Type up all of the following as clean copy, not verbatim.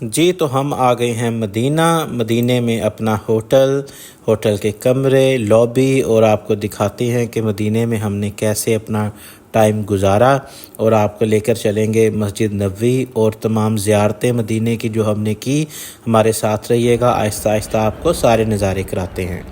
जी, तो हम आ गए हैं मदीना। मदीने में अपना होटल के कमरे, लॉबी और आपको दिखाते हैं कि मदीने में हमने कैसे अपना टाइम गुजारा और आपको लेकर चलेंगे मस्जिद नबवी और तमाम ज़ियारतें मदीने की जो हमने की। हमारे साथ रहिएगा, आहिस्ता आहिस्ता आपको सारे नज़ारे कराते हैं।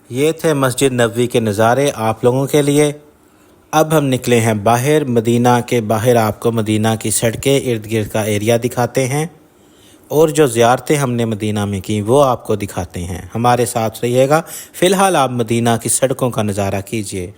ये थे मस्जिद नबवी के नज़ारे आप लोगों के लिए। अब हम निकले हैं बाहर। मदीना के बाहर आपको मदीना की सड़कें, इर्द गिर्द का एरिया दिखाते हैं और जो ज़ियारतें हमने मदीना में की वो आपको दिखाते हैं। हमारे साथ रहिएगा। फ़िलहाल आप मदीना की सड़कों का नज़ारा कीजिए।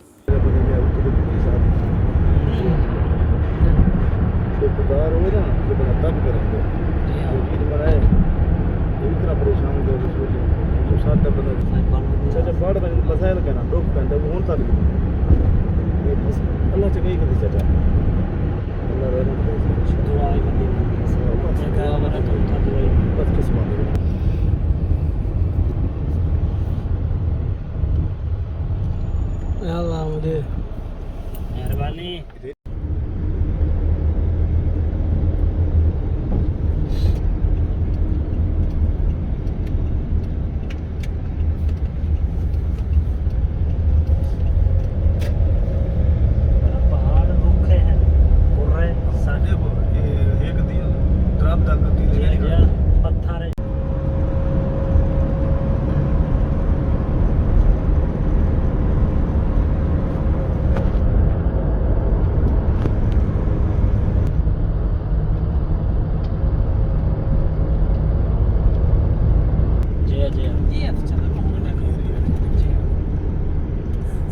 मेहरबानी।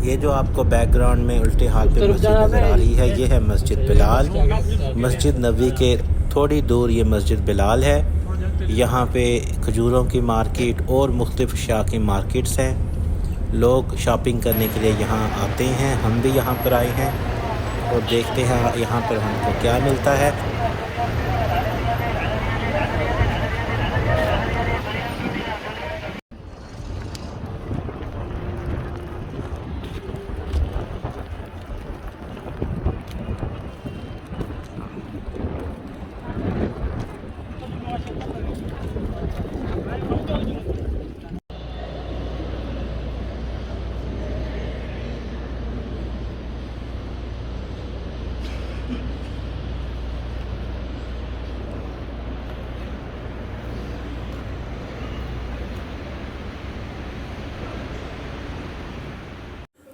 ये जो आपको बैकग्राउंड में उल्टे हाथ पे मस्जिद नज़र आ रही है, ये है मस्जिद बिलाल। मस्जिद नबी के थोड़ी दूर ये मस्जिद बिलाल है। यहाँ पे खजूरों की मार्केट और मुख्तलिफ अशिया की मार्केट्स हैं। लोग शॉपिंग करने के लिए यहाँ आते हैं। हम भी यहाँ पर आए हैं और देखते हैं यहाँ पर हमको क्या मिलता है।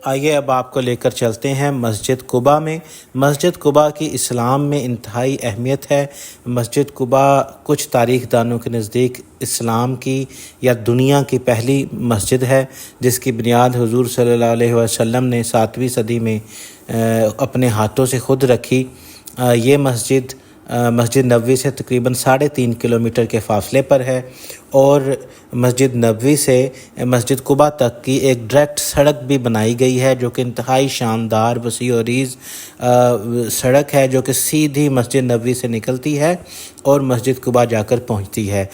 आइए अब आपको लेकर चलते हैं मस्जिद कुबा में। मस्जिद कुबा की इस्लाम में इंतहाई अहमियत है। मस्जिद कुबा कुछ तारीख़ दानों के नज़दीक इस्लाम की या दुनिया की पहली मस्जिद है, जिसकी बुनियाद हुज़ूर सल्लल्लाहु अलैहि वसल्लम ने 7वीं सदी में अपने हाथों से ख़ुद रखी। ये मस्जिद मस्जिद नबवी से तकरीबन 3.5 किलोमीटर के फ़ासले पर है और मस्जिद नबवी से मस्जिद कुबा तक की एक डायरेक्ट सड़क भी बनाई गई है, जो कि इंतहाई शानदार वसी और रीज़ सड़क है, जो कि सीधी मस्जिद नबवी से निकलती है और मस्जिद कुबा जाकर पहुंचती है।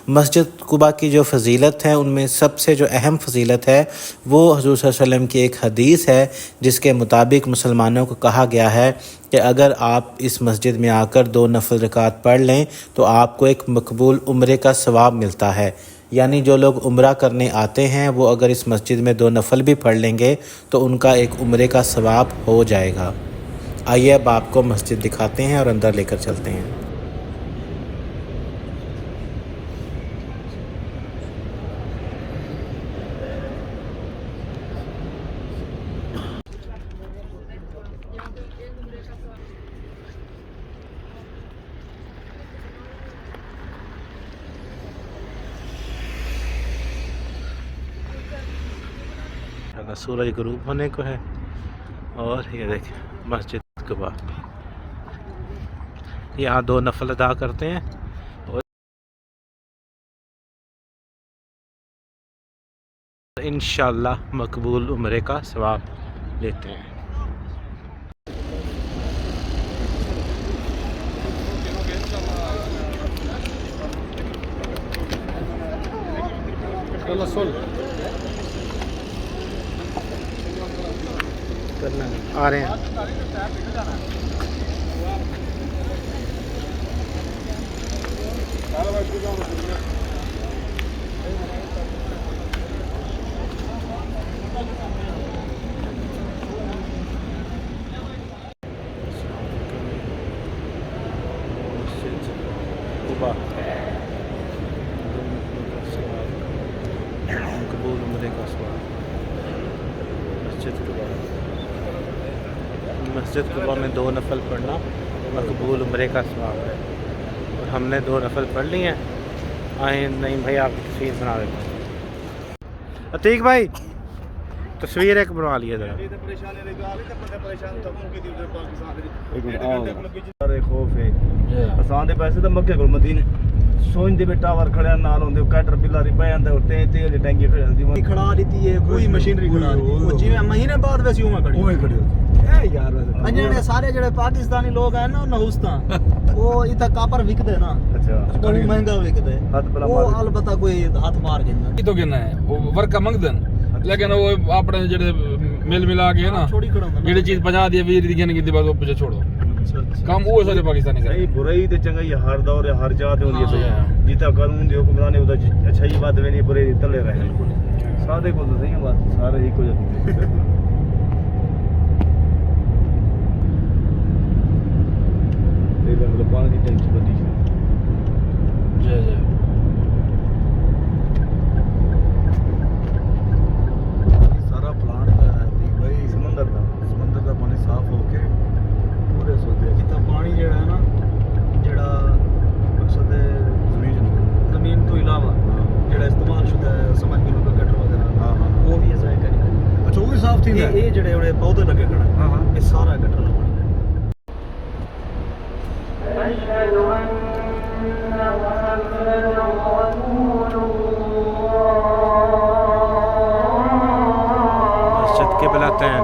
मस्जिद कुबा की जो फ़जीलत है, उनमें सबसे जो अहम फ़जीलत है वो हुज़ूर सल्लल्लाहु अलैहि वसल्लम की एक हदीस है, जिसके मुताबिक मुसलमानों को कहा गया है कि अगर आप इस मस्जिद में आकर 2 नफल रकात पढ़ लें तो आपको एक मकबूल उम्रे का सवाब मिलता है। यानी जो लोग उम्रा करने आते हैं वो अगर इस मस्जिद में 2 नफल भी पढ़ लेंगे तो उनका एक उम्रे का सवाब हो जाएगा। आइए अब आपको मस्जिद दिखाते हैं और अंदर लेकर चलते हैं। माशाल्लाह सूरज गुरूब होने को है। और ये देखें मस्जिद कुबा, यहाँ 2 नफल अदा करते हैं और इंशाअल्लाह मकबूल उम्रे का सवाब लेते हैं। आ रहे हैं। मकबूल उम्रे का सवाब मस्जिद कुबा में 2 नफल पढ़ना मकबूल उम्रे का सवाब है। और हमने 2 नफल पढ़ लिए हैं। आए नहीं भाई आपकी तस्वीर बना देते हैं। अतीक भाई तस्वीर एक बनवा लिया जरा। खौफ है असां दे पैसे तो मक्के कोल मदीने सोच दे बेटा वर खड़े नाल होंदे कैटर पिलर ही पै जांदे और तेल दी टैंकी खड़ी होंदी खड़ा दी है कोई मशीनरी खड़ा दी वो जिवें महीने बाद वैसे उवें खड़ी ओए खड़ी ए यार अजने सारे जेड़े पाकिस्तानी लोग हैं ना नहुस्ता वो इथा कापर विकदे ना अच्छा तो महंगा विकदे हाथ पला वो अलबत्ता कोई हाथ मार के ना तो कहना है वो वर्का मंगदन लेकिन वो अपने जेड़े मिल मिला के ना छोड़ी खड़ा जेड़ी चीज 50 दी 20 दी कहने की बात वो पीछे छोड़ो काम वो सारे पाकिस्तानी सही बुराई ते चंगाई हर दौर हर जगह ते होंदी है जिता कानून दी हुक्मरानी उदा अच्छाई बात वेनी बुरे तले रहे सादे को तो सही बात सारे ही को मतलब पानी की टंकी बनी है जय जय सारा प्लांट है भाई समंदर का पानी साफ होके पूरे सोते इथा पानी जेड़ा है ना जेड़ा मकसद है जमीन तो इलावा जेड़ा इस्तेमाल शुदा है समझ के लोग गटर वगैरह हां हां वो भी ऐसा करी अच्छा वो भी साफ थी ये जेड़े ओड़े पौधे लगे खड़ा हां हां ये सारा गटर लगा मस्जिद क़िबलतैन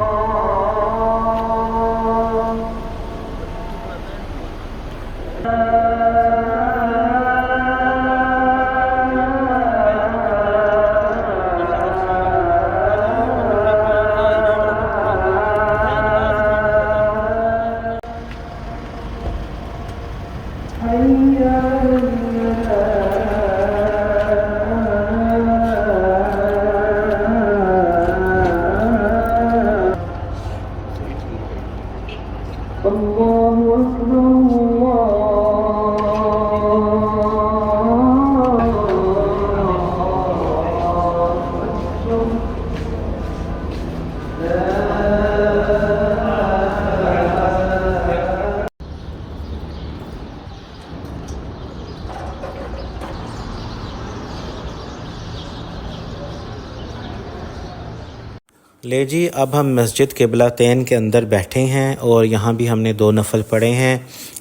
ले जी अब हम मस्जिद क़िबलतैन के अंदर बैठे हैं और यहाँ भी हमने 2 नफल पढ़े हैं।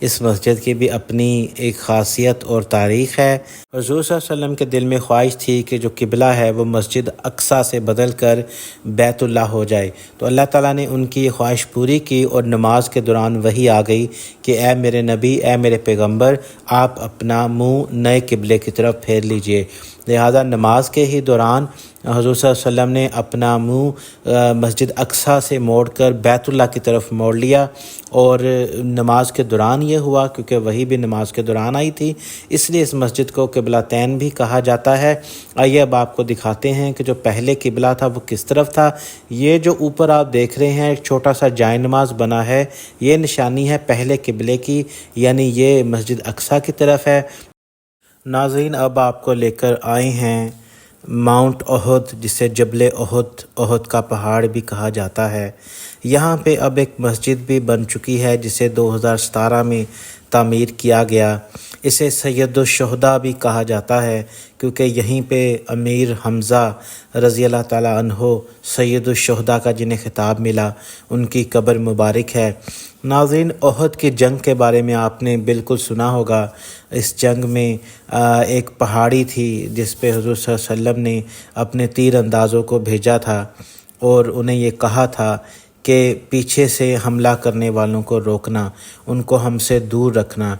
इस मस्जिद की भी अपनी एक ख़ासियत और तारीख़ है। हुज़ूर सल्लल्लाहु अलैहि वसल्लम के दिल में ख्वाहिश थी कि जो क़िबला है वो मस्जिद अक्सा से बदल कर बैतुल्लाह हो जाए, तो अल्लाह ताला ने उनकी ये ख्वाहिश पूरी की और नमाज के दौरान वही आ गई कि ए मेरे नबी, ए मेरे पैगम्बर, आप अपना मुँह नए क़िबले की तरफ फेर लीजिए। लिहाजा नमाज के ही दौरान हुज़ूर सल्लल्लाहु अलैहि वसल्लम ने अपना मुँह मस्जिद अक्सा से मोड़कर बैतुल्लाह की तरफ मोड़ लिया और नमाज के दौरान ये हुआ क्योंकि वही भी नमाज के दौरान आई थी, इसलिए इस मस्जिद को क़िबलतैन भी कहा जाता है। आइए अब आपको दिखाते हैं कि जो पहले क़िबला था वो किस तरफ था। ये जो ऊपर आप देख रहे हैं एक छोटा सा जाय नमाज बना है, ये निशानी है पहले क़िबले की, यानी ये मस्जिद अक्सा की तरफ है। नाज़रीन अब आपको लेकर आए हैं माउंट ओहद, जिसे जबल ओहद, ओहद का पहाड़ भी कहा जाता है। यहाँ पे अब एक मस्जिद भी बन चुकी है जिसे 2017 में तामीर किया गया। इसे सैयदुश्शुहदा भी कहा जाता है क्योंकि यहीं पे अमीर हमज़ा रज़ी अल्लाह ताला अन्हो सैयदुश्शुहदा का जिन्हें खिताब मिला उनकी कब्र मुबारक है। नाज़रीन, ओहद की जंग के बारे में आपने बिल्कुल सुना होगा। इस जंग में एक पहाड़ी थी जिस पे हुज़ूर सल्लल्लाहु अलैहि वसल्लम ने अपने तीर अंदाज़ों को भेजा था और उन्हें ये कहा था कि पीछे से हमला करने वालों को रोकना, उनको हमसे दूर रखना,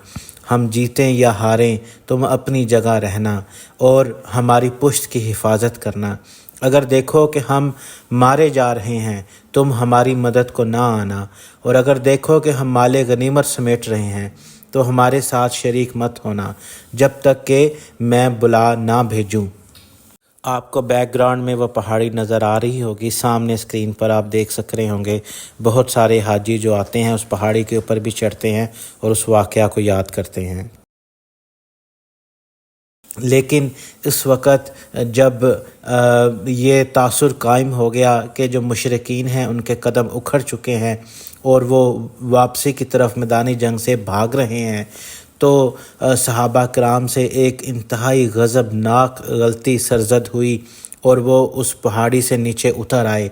हम जीतें या हारें तुम अपनी जगह रहना और हमारी पुश्त की हिफाजत करना। अगर देखो कि हम मारे जा रहे हैं तुम हमारी मदद को ना आना, और अगर देखो कि हम माले गनीमत समेट रहे हैं तो हमारे साथ शरीक मत होना जब तक कि मैं बुला ना भेजूं। आपको बैकग्राउंड में वो पहाड़ी नज़र आ रही होगी, सामने स्क्रीन पर आप देख सक रहे होंगे। बहुत सारे हाजी जो आते हैं उस पहाड़ी के ऊपर भी चढ़ते हैं और उस वाक़या को याद करते हैं। लेकिन इस वक़्त जब ये तासुर कायम हो गया कि जो मुशरिकीन हैं उनके कदम उखड़ चुके हैं और वो वापसी की तरफ मैदानी जंग से भाग रहे हैं, तो सहाबा कराम से एक इंतहाई गज़बनाक गलती सरजद हुई और वो उस पहाड़ी से नीचे उतर आए,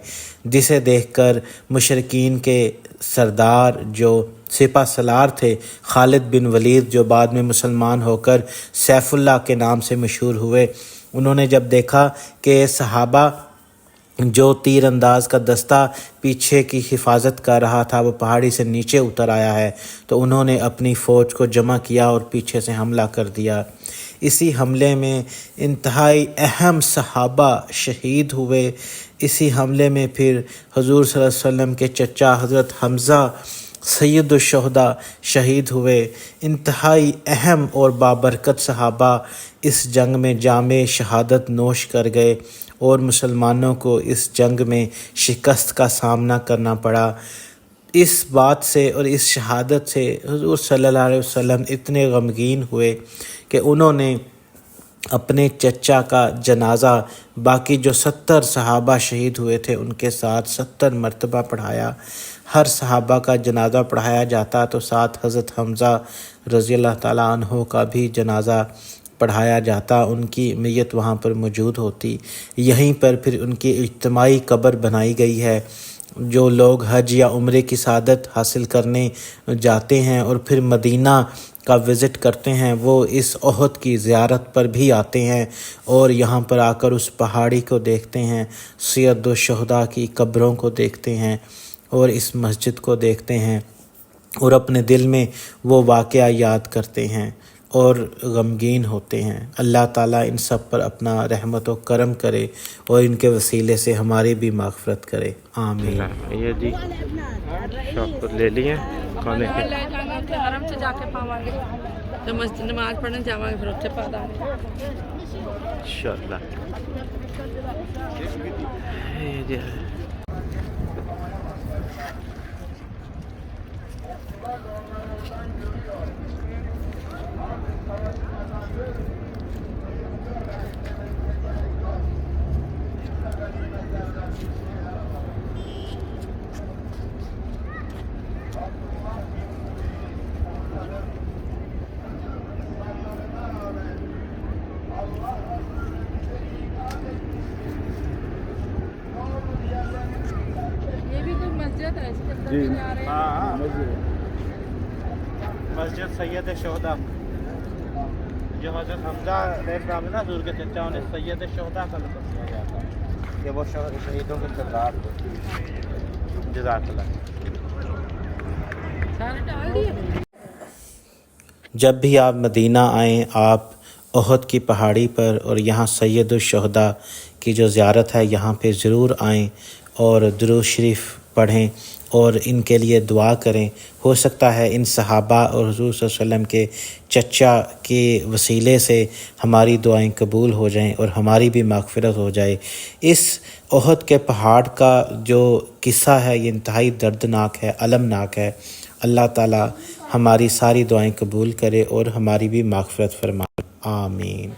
जिसे देखकर मुशरिकीन के सरदार जो सिपा सलार थे खालिद बिन वलीद, जो बाद में मुसलमान होकर सैफुल्लाह के नाम से मशहूर हुए, उन्होंने जब देखा कि सहाबा जो तीर अंदाज का दस्ता पीछे की हिफाजत कर रहा था वो पहाड़ी से नीचे उतर आया है, तो उन्होंने अपनी फ़ौज को जमा किया और पीछे से हमला कर दिया। इसी हमले में इंतहाई अहम सहाबा शहीद हुए। इसी हमले में फिर हुज़ूर सल्लल्लाहु अलैहि वसल्लम के चचा हज़रत हमज़ा सैयदुश्शुहदा शहीद हुए। इंतहाई अहम और बाबरकत सहाबा इस जंग में जामे शहादत नोश कर गए और मुसलमानों को इस जंग में शिकस्त का सामना करना पड़ा। इस बात से और इस शहादत से हुज़ूर सल्लल्लाहु अलैहि वसल्लम इतने गमगीन हुए कि उन्होंने अपने चचा का जनाज़ा बाकी जो 70 सहाबा शहीद हुए थे उनके साथ 70 मरतबा पढ़ाया। हर सहाबा का जनाज़ा पढ़ाया जाता तो साथ हज़रत हमज़ा रज़ी अल्लाह ताला अन्हो का भी जनाज़ा पढ़ाया जाता, उनकी मैयत वहाँ पर मौजूद होती। यहीं पर फिर उनकी इज्तिमाई कब्र बनाई गई है। जो लोग हज या उम्रे की सादत हासिल करने जाते हैं और फिर मदीना का विज़िट करते हैं वो इस ओहद की ज़ियारत पर भी आते हैं और यहाँ पर आकर उस पहाड़ी को देखते हैं, सैयदुश्शुहदा की कब्रों को देखते हैं और इस मस्जिद को देखते हैं और अपने दिल में वो वाक़या याद करते हैं और गमगीन होते हैं। अल्लाह ताला इन सब पर अपना रहमत व करम करे और इनके वसीले से हमारी भी मग़फ़िरत करे, आमीन। ये जी शौक ले लिए खाने के हरम से जाके पावांगे तो मस्जिद नमाज पढ़ने जावांगे फिर उत्थे पा दांगे इंशाअल्लाह। ये जी जी हाँ मस्जिद सैयदुश्शुहदा जो हज़रत हमज़ा अलैहिस्सलाम ना हुज़ूर के चचा उन्हें सैयदुश्शुहदा का लक़ब दिया जाता है कि वो शहीदों के सरदार थे। जज़ाकल्लाह। जब भी आप मदीना आएँ आप ओहद की पहाड़ी पर और यहाँ सैयदुश्शुहदा की जो ज़ियारत है यहाँ पे ज़रूर आएँ और दुरूद शरीफ पढ़ें और इनके लिए दुआ करें। हो सकता है इन सहाबा और हुज़ूर सल्लल्लाहु अलैहि वसल्लम के चचा के वसीले से हमारी दुआएं कबूल हो जाएं और हमारी भी मग़फ़िरत हो जाए। इस ओहद के पहाड़ का जो किस्सा है ये इंतहाई दर्दनाक है, अलमनाक है। अल्लाह ताला हमारी सारी दुआएं कबूल करे और हमारी भी मग़फ़िरत फरमाए, आमीन।